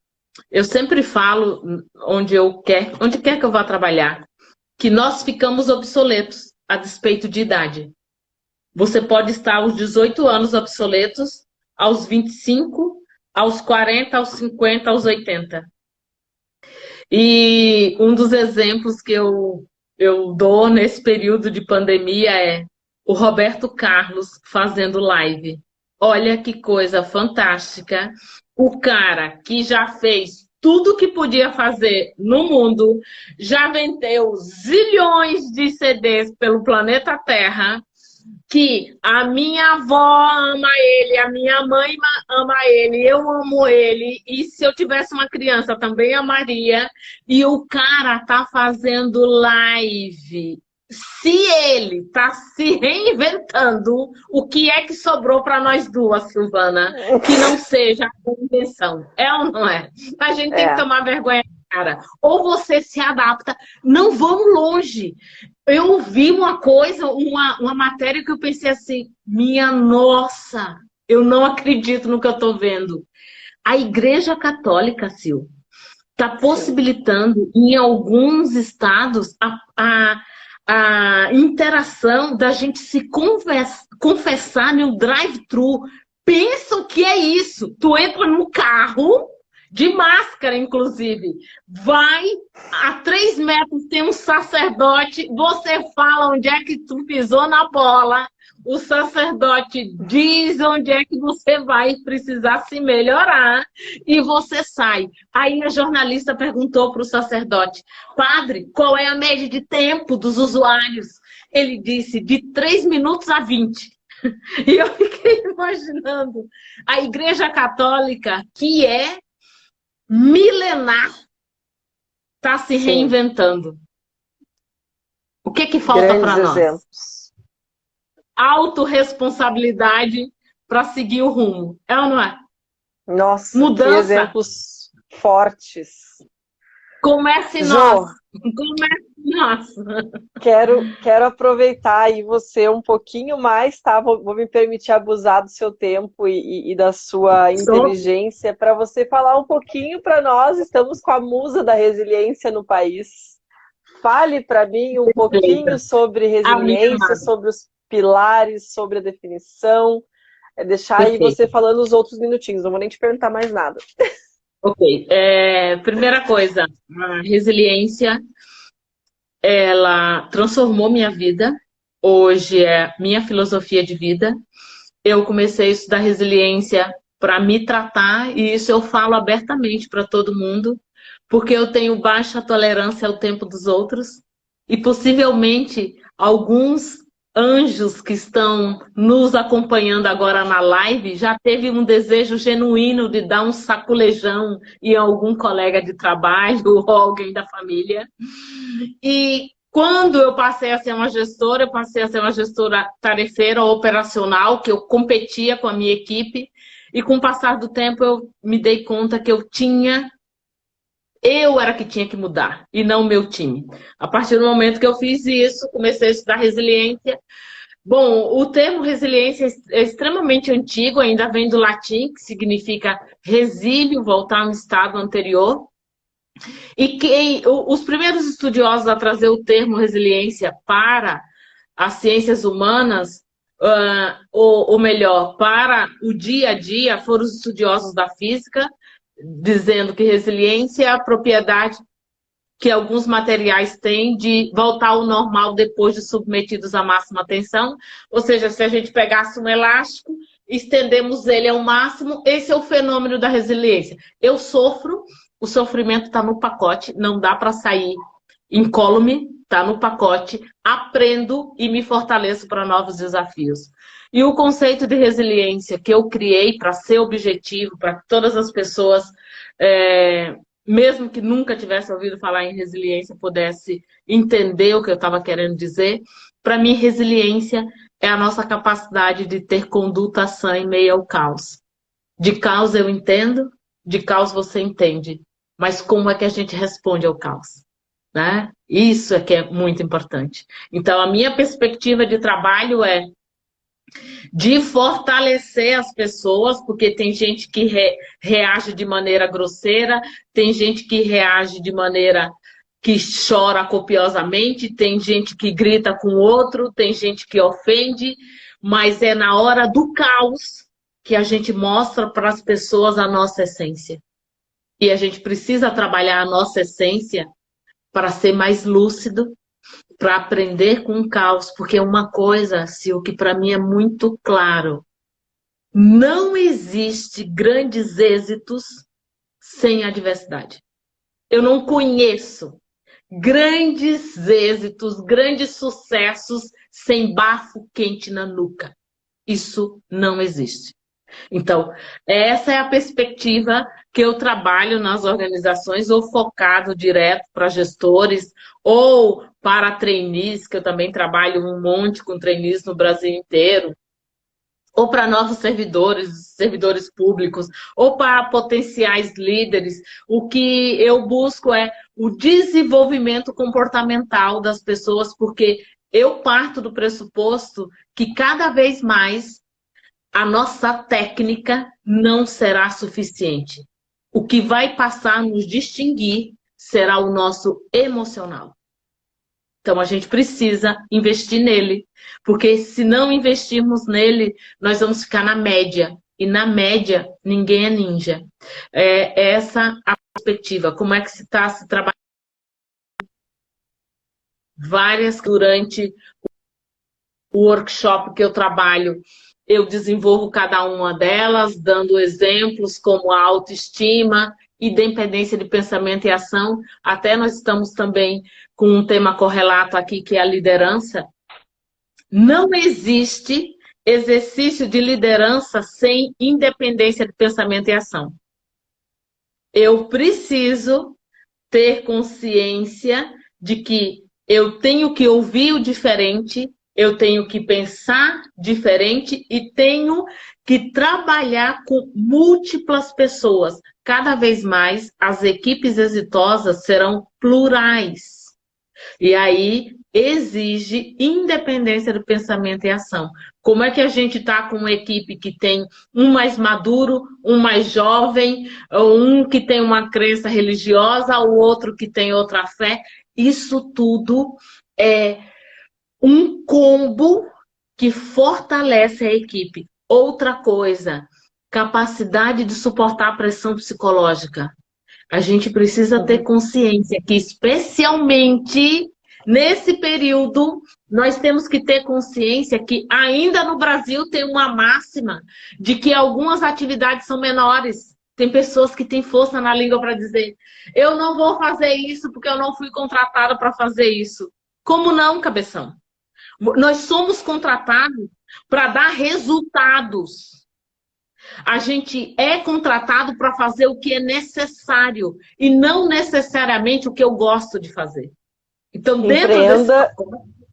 eu sempre falo onde quer que eu vá trabalhar, que nós ficamos obsoletos a despeito de idade. Você pode estar aos 18 anos obsoletos, aos 25, aos 40, aos 50, aos 80. E um dos exemplos que eu dou nesse período de pandemia é o Roberto Carlos fazendo live. Olha que coisa fantástica. O cara que já fez tudo que podia fazer no mundo, já vendeu zilhões de CDs pelo planeta Terra, que a minha avó ama ele, a minha mãe ama ele, eu amo ele, e se eu tivesse uma criança também amaria, e o cara tá fazendo live. Se ele tá se reinventando, o que é que sobrou para nós duas, Silvana? Que não seja a invenção. É ou não é? A gente tem que tomar vergonha, cara. Ou você se adapta. Não vamos longe. Eu vi uma coisa, uma matéria que eu pensei assim, minha nossa, eu não acredito no que eu estou vendo. A Igreja Católica, Sil, está possibilitando em alguns estados a interação da gente se confessar no drive-thru. Pensa o que é isso? Tu entra no carro, de máscara, inclusive. Vai, a 3 metros tem um sacerdote, você fala onde é que tu pisou na bola, o sacerdote diz onde é que você vai precisar se melhorar e você sai. Aí a jornalista perguntou para o sacerdote, padre, qual é a média de tempo dos usuários? Ele disse, de 3 minutos a 20. E eu fiquei imaginando a Igreja Católica, que é milenar, está se reinventando. O que falta para nós? Exemplos. Autorresponsabilidade para seguir o rumo. É ou não é? Nossa, mudança. Que exemplos fortes. Comece nós. Comece nós. Quero aproveitar aí você um pouquinho mais, tá? Vou me permitir abusar do seu tempo e da sua inteligência para você falar um pouquinho para nós. Estamos com a musa da resiliência no país. Fale para mim um pouquinho sobre resiliência, sobre os pilares, sobre a definição. Deixar aí você falando os outros minutinhos. Não vou nem te perguntar mais nada. Ok. Primeira coisa, a resiliência, ela transformou minha vida. Hoje é minha filosofia de vida. Eu comecei a estudar resiliência para me tratar, e isso eu falo abertamente para todo mundo, porque eu tenho baixa tolerância ao tempo dos outros, e possivelmente alguns anjos que estão nos acompanhando agora na live já teve um desejo genuíno de dar um saculejão em algum colega de trabalho ou alguém da família. E quando eu passei a ser uma gestora, eu passei a ser uma gestora tarefeira, operacional, que eu competia com a minha equipe, e com o passar do tempo eu me dei conta que eu era que tinha que mudar, e não o meu time. A partir do momento que eu fiz isso, comecei a estudar resiliência. Bom, o termo resiliência é extremamente antigo, ainda vem do latim, que significa resílio, voltar a um estado anterior. E os primeiros estudiosos a trazer o termo resiliência para as ciências humanas, ou melhor, para o dia a dia, foram os estudiosos da física, dizendo que resiliência é a propriedade que alguns materiais têm de voltar ao normal depois de submetidos à máxima tensão. Ou seja, se a gente pegasse um elástico, estendemos ele ao máximo, esse é o fenômeno da resiliência. Eu sofro, o sofrimento está no pacote, não dá para sair incólume, está no pacote, aprendo e me fortaleço para novos desafios. E o conceito de resiliência que eu criei para ser objetivo, para que todas as pessoas, mesmo que nunca tivesse ouvido falar em resiliência, pudesse entender o que eu estava querendo dizer, para mim, resiliência é a nossa capacidade de ter conduta sã em meio ao caos. De caos eu entendo, de caos você entende, mas como é que a gente responde ao caos? Né? Isso é que é muito importante. Então, a minha perspectiva de trabalho é de fortalecer as pessoas, porque tem gente que reage de maneira grosseira, tem gente que reage de maneira que chora copiosamente, tem gente que grita com o outro, tem gente que ofende, mas é na hora do caos que a gente mostra para as pessoas a nossa essência. E a gente precisa trabalhar a nossa essência para ser mais lúcido, para aprender com o caos, porque uma coisa, Sil, que para mim é muito claro, não existe grandes êxitos sem adversidade. Eu não conheço grandes êxitos, grandes sucessos sem bafo quente na nuca. Isso não existe. Então, essa é a perspectiva que eu trabalho nas organizações, ou focado direto para gestores, ou para trainees, que eu também trabalho um monte com trainees no Brasil inteiro, ou para novos servidores públicos, ou para potenciais líderes. O que eu busco é o desenvolvimento comportamental das pessoas, porque eu parto do pressuposto que cada vez mais a nossa técnica não será suficiente. O que vai passar a nos distinguir será o nosso emocional. Então, a gente precisa investir nele, porque se não investirmos nele, nós vamos ficar na média. E na média, ninguém é ninja. É essa a perspectiva. Como é que se está se trabalhando? Várias, durante o workshop que eu trabalho, eu desenvolvo cada uma delas, dando exemplos como a autoestima, independência de pensamento e ação. Até nós estamos também com um tema correlato aqui, que é a liderança. Não existe exercício de liderança sem independência de pensamento e ação. Eu preciso ter consciência de que eu tenho que ouvir o diferente, eu tenho que pensar diferente e tenho que trabalhar com múltiplas pessoas. Cada vez mais, as equipes exitosas serão plurais. E aí, exige independência do pensamento e ação. Como é que a gente está com uma equipe que tem um mais maduro, um mais jovem, um que tem uma crença religiosa, o outro que tem outra fé? Isso tudo é um combo que fortalece a equipe. Outra coisa, capacidade de suportar a pressão psicológica. A gente precisa ter consciência que, especialmente nesse período, nós temos que ter consciência que ainda no Brasil tem uma máxima de que algumas atividades são menores. Tem pessoas que têm força na língua para dizer: eu não vou fazer isso porque eu não fui contratada para fazer isso. Como não, cabeção? Nós somos contratados para dar resultados. A gente é contratado para fazer o que é necessário e não necessariamente o que eu gosto de fazer. Então, dentro desse...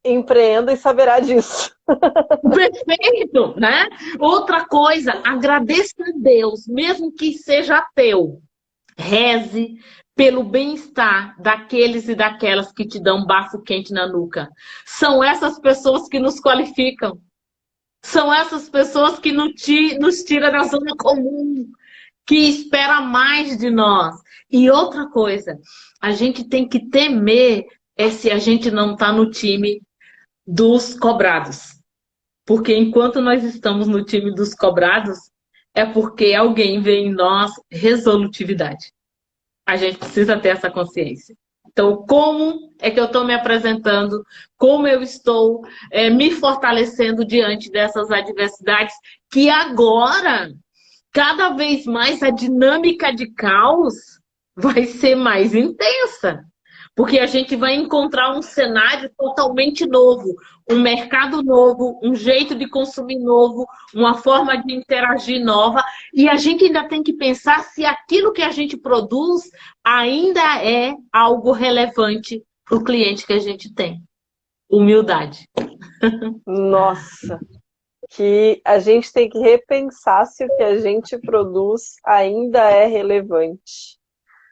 Empreenda e saberá disso. Perfeito, né? Outra coisa, agradeça a Deus, mesmo que seja ateu. Reze pelo bem-estar daqueles e daquelas que te dão um bafo quente na nuca. São essas pessoas que nos qualificam. São essas pessoas que nos tiram da zona comum, que espera mais de nós. E outra coisa, a gente tem que temer se a gente não está no time dos cobrados. Porque enquanto nós estamos no time dos cobrados, é porque alguém vê em nós resolutividade. A gente precisa ter essa consciência. Então, como é que eu estou me apresentando? Como eu estou me fortalecendo diante dessas adversidades? Que agora, cada vez mais, a dinâmica de caos vai ser mais intensa. Porque a gente vai encontrar um cenário totalmente novo, um mercado novo, um jeito de consumir novo, uma forma de interagir nova. E a gente ainda tem que pensar se aquilo que a gente produz ainda é algo relevante para o cliente que a gente tem. Humildade. Nossa, que a gente tem que repensar se o que a gente produz ainda é relevante.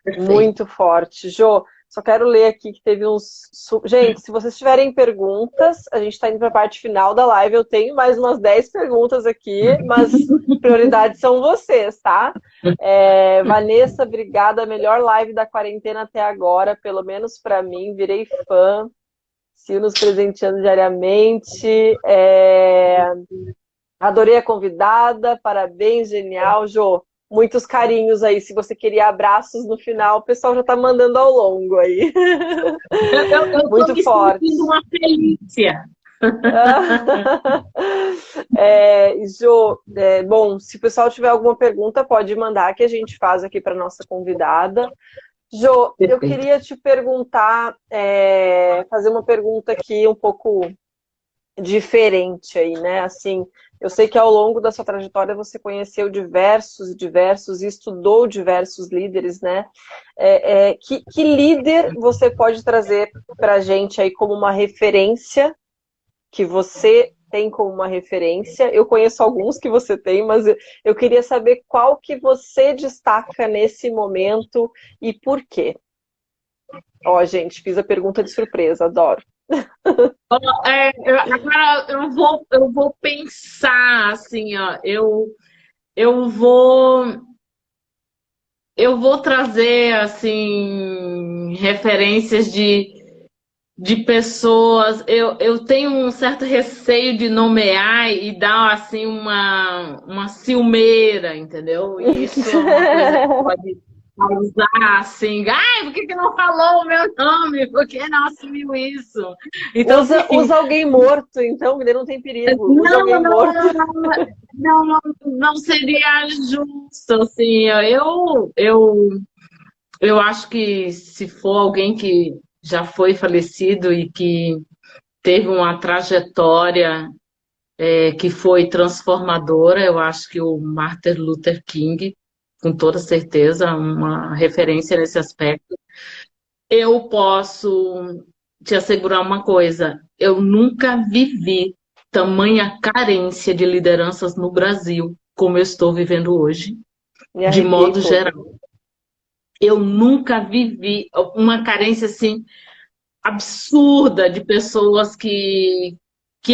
Perfeito. Muito forte. Jô, só quero ler aqui que teve uns... Gente, se vocês tiverem perguntas, a gente está indo para a parte final da live. Eu tenho mais umas 10 perguntas aqui, mas prioridades são vocês, tá? Vanessa, obrigada. Melhor live da quarentena até agora, pelo menos para mim. Virei fã. Sil nos presenteando diariamente. Adorei a convidada. Parabéns, genial. Jô, muitos carinhos aí. Se você queria abraços no final, o pessoal já tá mandando ao longo aí. Eu muito tô forte. Me uma delícia. Jô, bom, se o pessoal tiver alguma pergunta, pode mandar que a gente faz aqui para nossa convidada. Jô, eu queria te perguntar, fazer uma pergunta aqui um pouco diferente aí, né? Assim, eu sei que ao longo da sua trajetória você conheceu diversos e estudou diversos líderes, né? Que líder você pode trazer para a gente aí como uma referência, que você tem como uma referência? Eu conheço alguns que você tem, mas eu queria saber qual que você destaca nesse momento e por quê. Ó, gente, fiz a pergunta de surpresa, adoro. Agora eu vou pensar assim, ó, eu vou trazer assim referências de pessoas. Eu tenho um certo receio de nomear e dar assim uma ciumeira, entendeu? E isso é uma coisa que pode causar assim, ai, por que não falou o meu nome? Por que não assumiu isso? Então, usa alguém morto, então, que não tem perigo. Usa alguém morto. Não seria justo, assim. Eu acho que se for alguém que já foi falecido e que teve uma trajetória que foi transformadora, eu acho que o Martin Luther King, com toda certeza, uma referência nesse aspecto. Eu posso te assegurar uma coisa, eu nunca vivi tamanha carência de lideranças no Brasil como eu estou vivendo hoje, de modo geral. Eu nunca vivi uma carência assim absurda de pessoas que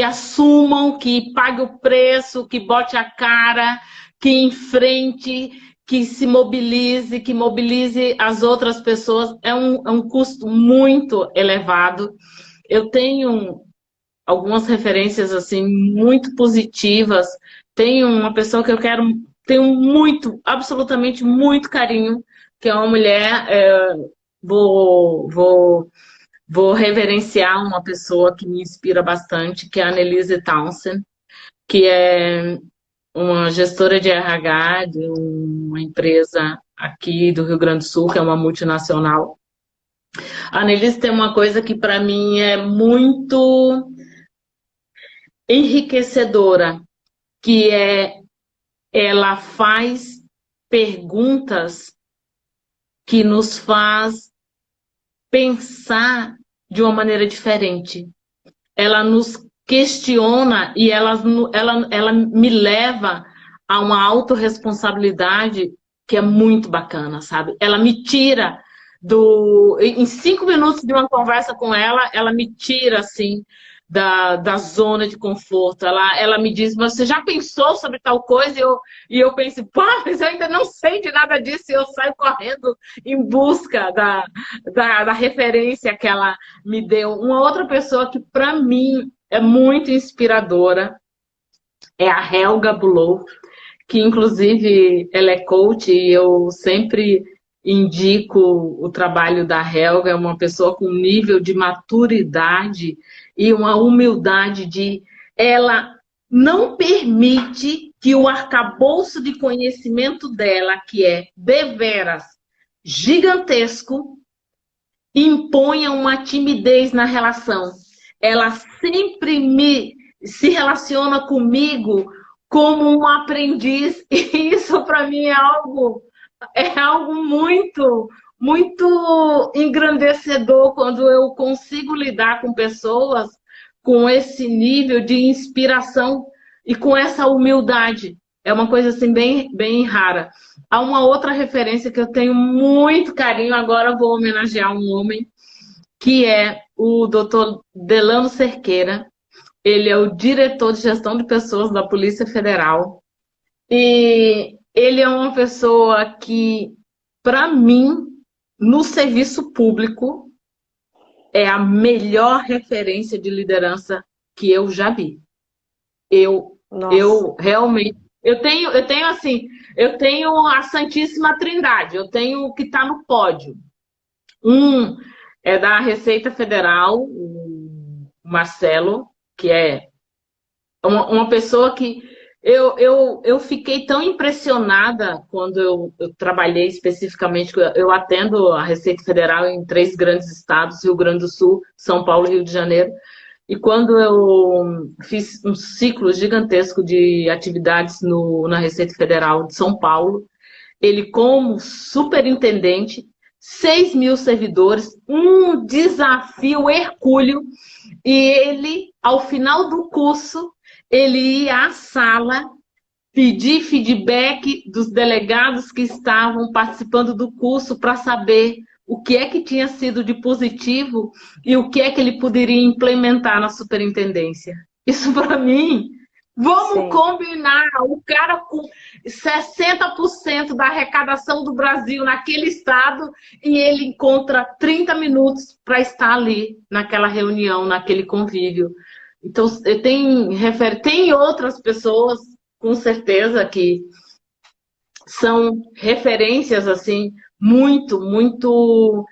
assumam, que paguem o preço, que bote a cara, que enfrente, que se mobilize, que mobilize as outras pessoas. É um custo muito elevado. Eu tenho algumas referências assim muito positivas. Tenho uma pessoa que eu tenho muito, absolutamente muito carinho, que é uma mulher. Vou reverenciar uma pessoa que me inspira bastante, que é a Annelise Townsend, que é uma gestora de RH de uma empresa aqui do Rio Grande do Sul, que é uma multinacional. A Annelise tem uma coisa que para mim é muito enriquecedora, que ela faz perguntas que nos faz pensar de uma maneira diferente. Ela nos questiona e ela me leva a uma autorresponsabilidade que é muito bacana, sabe? Ela me tira em 5 minutos de uma conversa com ela, ela me tira, assim, da zona de conforto. Ela me diz, mas você já pensou sobre tal coisa? E eu penso, pá, mas eu ainda não sei de nada disso. E eu saio correndo em busca da referência que ela me deu. Uma outra pessoa que, para mim, é muito inspiradora é a Helga Bulow, que inclusive ela é coach e eu sempre indico o trabalho da Helga. É uma pessoa com um nível de maturidade e uma humildade ela não permite que o arcabouço de conhecimento dela, que é deveras gigantesco, imponha uma timidez na relação. Ela sempre se relaciona comigo como um aprendiz, e isso para mim é algo muito, muito engrandecedor quando eu consigo lidar com pessoas com esse nível de inspiração e com essa humildade. É uma coisa assim bem, bem rara. Há uma outra referência que eu tenho muito carinho, agora vou homenagear um homem, que é o Dr. Delano Cerqueira. Ele é o diretor de gestão de pessoas da Polícia Federal. E ele é uma pessoa que, para mim, no serviço público, é a melhor referência de liderança que eu já vi. Eu realmente, eu tenho a Santíssima Trindade, eu tenho o que está no pódio. Um é da Receita Federal, o Marcelo, que é uma pessoa que eu fiquei tão impressionada quando eu trabalhei especificamente. Eu atendo a Receita Federal em 3 grandes estados: Rio Grande do Sul, São Paulo e Rio de Janeiro. E quando eu fiz um ciclo gigantesco de atividades na Receita Federal de São Paulo, ele como superintendente, 6.000 servidores, um desafio hercúleo, e ele, ao final do curso, ele ia à sala pedir feedback dos delegados que estavam participando do curso para saber o que é que tinha sido de positivo e o que é que ele poderia implementar na superintendência. Isso, para mim, vamos combinar. O cara com 60% da arrecadação do Brasil naquele estado, e ele encontra 30 minutos para estar ali naquela reunião, naquele convívio. Então, tem outras pessoas, com certeza, que são referências assim muito, muito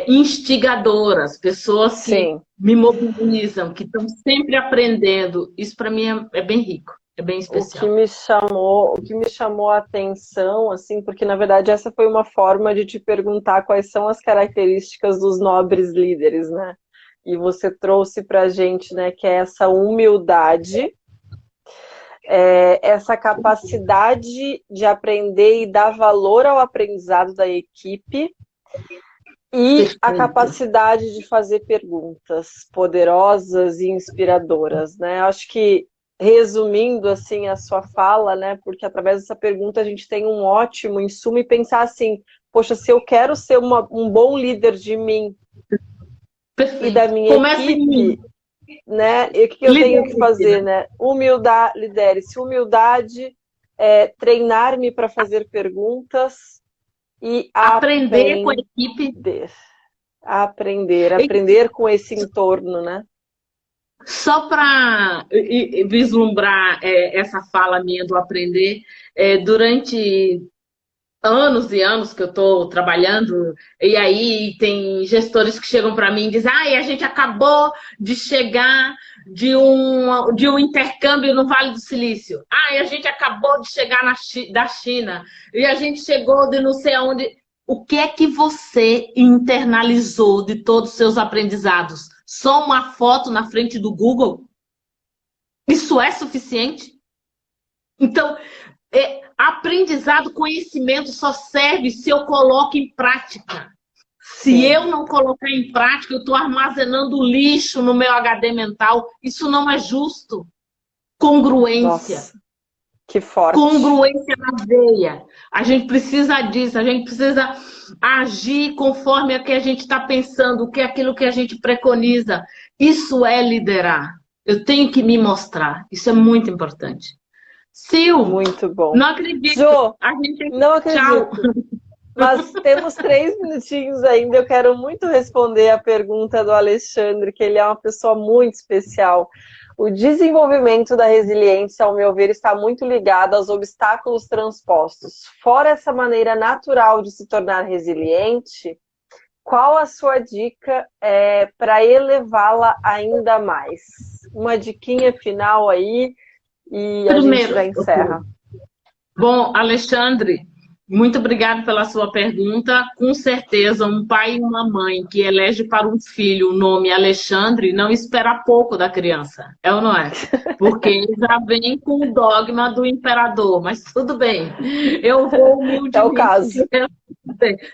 instigadoras, pessoas que me mobilizam, que estão sempre aprendendo. Isso para mim é bem rico, é bem especial. O que me chamou a atenção, assim, porque na verdade essa foi uma forma de te perguntar quais são as características dos nobres líderes, né? E você trouxe para a gente, né, que é essa humildade, essa capacidade de aprender e dar valor ao aprendizado da equipe, e a capacidade de fazer perguntas poderosas e inspiradoras, né? Acho que, resumindo assim a sua fala, né, porque através dessa pergunta a gente tem um ótimo insumo, e pensar assim, poxa, se eu quero ser um bom líder de mim e da minha equipe, né, e o que eu tenho que fazer, né? Lidere-se. Humildade, treinar-me para fazer perguntas e aprender com a equipe. Aprender com esse entorno, né? Só para vislumbrar essa fala minha do aprender, durante anos e anos que eu estou trabalhando, e aí tem gestores que chegam para mim e dizem: a gente acabou de chegar de um intercâmbio no Vale do Silício. A gente acabou de chegar da China, e a gente chegou de não sei aonde. O que é que você internalizou de todos os seus aprendizados? Só uma foto na frente do Google? Isso é suficiente? Então, aprendizado, conhecimento só serve se eu coloco em prática. Se eu não colocar em prática, eu estou armazenando lixo no meu HD mental. Isso não é justo. Congruência. Nossa, que forte. Congruência na veia. A gente precisa disso, a gente precisa agir conforme o que a gente está pensando, o que é aquilo que a gente preconiza. Isso é liderar. Eu tenho que me mostrar. Isso é muito importante. Sil, muito bom. Não acredito. Jo, a gente... não acredito. Tchau. Mas temos 3 minutinhos ainda. Eu quero muito responder a pergunta do Alexandre, que ele é uma pessoa muito especial. O desenvolvimento da resiliência, ao meu ver, está muito ligado aos obstáculos transpostos. Fora essa maneira natural de se tornar resiliente, qual a sua dica para elevá-la ainda mais? Uma diquinha final aí e a gente já encerra. Bom, Alexandre, muito obrigado pela sua pergunta. Com certeza, um pai e uma mãe que elege para um filho o nome Alexandre não espera pouco da criança, é ou não é? Porque já vem com o dogma do imperador, mas tudo bem. Eu vou humildemente... É o caso.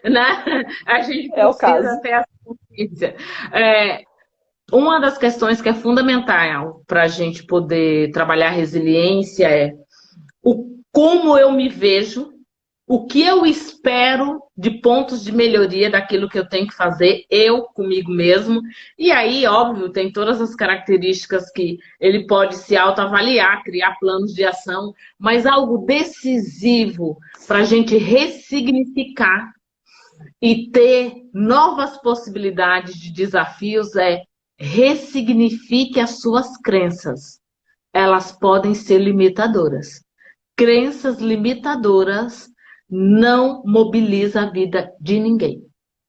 Né? A gente precisa ter essa consciência. Uma das questões que é fundamental para a gente poder trabalhar resiliência é como eu me vejo, o que eu espero de pontos de melhoria daquilo que eu tenho que fazer, eu comigo mesmo. E aí, óbvio, tem todas as características que ele pode se autoavaliar, criar planos de ação, mas algo decisivo para a gente ressignificar e ter novas possibilidades de desafios ressignifique as suas crenças. Elas podem ser limitadoras. Crenças limitadoras não mobiliza a vida de ninguém.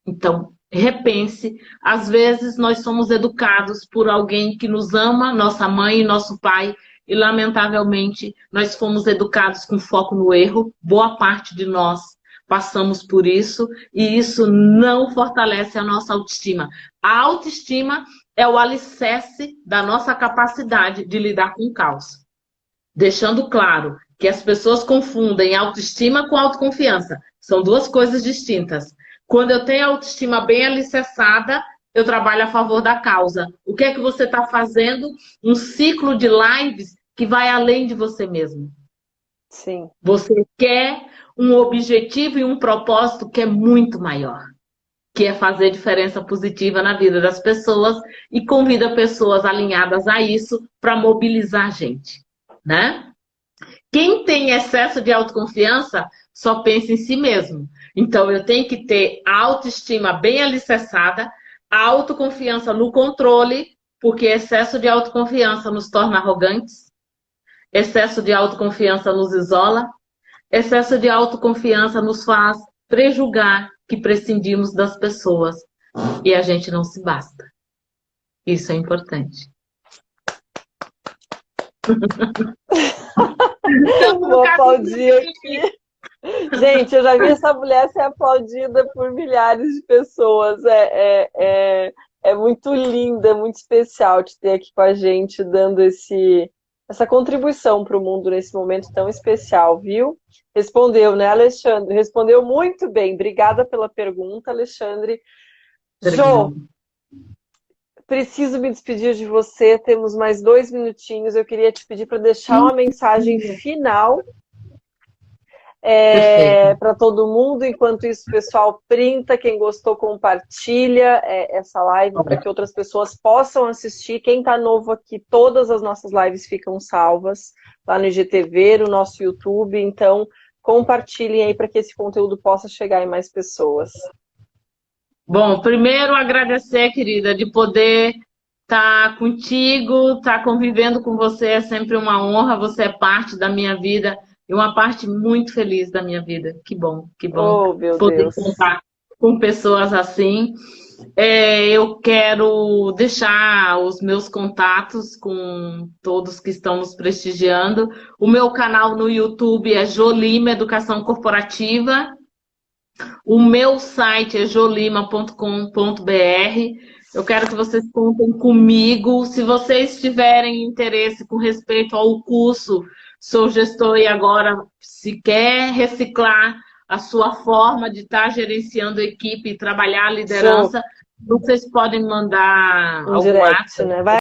Então, repense. Às vezes, nós somos educados por alguém que nos ama, nossa mãe e nosso pai, e, lamentavelmente, nós fomos educados com foco no erro. Boa parte de nós passamos por isso, e isso não fortalece a nossa autoestima. A autoestima é o alicerce da nossa capacidade de lidar com o caos. Deixando claro que as pessoas confundem autoestima com autoconfiança. São duas coisas distintas. Quando eu tenho autoestima bem alicerçada, eu trabalho a favor da causa. O que é que você está fazendo? Um ciclo de lives que vai além de você mesmo. Sim. Você quer um objetivo e um propósito que é muito maior, que é fazer diferença positiva na vida das pessoas e convida pessoas alinhadas a isso para mobilizar a gente, né? Quem tem excesso de autoconfiança só pensa em si mesmo. Então, eu tenho que ter a autoestima bem alicerçada, a autoconfiança no controle, porque excesso de autoconfiança nos torna arrogantes, excesso de autoconfiança nos isola, excesso de autoconfiança nos faz prejulgar que prescindimos das pessoas e a gente não se basta. Isso é importante. Vou aplaudir aqui. Gente, eu já vi essa mulher ser aplaudida por milhares de pessoas. É muito linda, é muito especial te ter aqui com a gente, dando essa contribuição para o mundo nesse momento tão especial, viu? Respondeu, né, Alexandre? Respondeu muito bem. Obrigada pela pergunta, Alexandre. Jo, preciso me despedir de você. Temos mais 2 minutinhos. Eu queria te pedir para deixar uma mensagem final para todo mundo. Enquanto isso, o pessoal printa. Quem gostou, compartilha essa live para que outras pessoas possam assistir. Quem está novo aqui, todas as nossas lives ficam salvas lá no IGTV, no nosso YouTube. Então, compartilhem aí para que esse conteúdo possa chegar em mais pessoas. Bom, primeiro agradecer, querida, de poder estar contigo, estar convivendo com você é sempre uma honra. Você é parte da minha vida e uma parte muito feliz da minha vida. Que bom poder contar com pessoas assim. Eu quero deixar os meus contatos com todos que estão nos prestigiando. O meu canal no YouTube é Jolima Educação Corporativa. O meu site é jolima.com.br. Eu quero que vocês contem comigo. Se vocês tiverem interesse com respeito ao curso, sou gestor e agora se quer reciclar a sua forma de estar gerenciando a equipe e trabalhar a liderança, vocês podem mandar Um algum direct, WhatsApp. né? Vai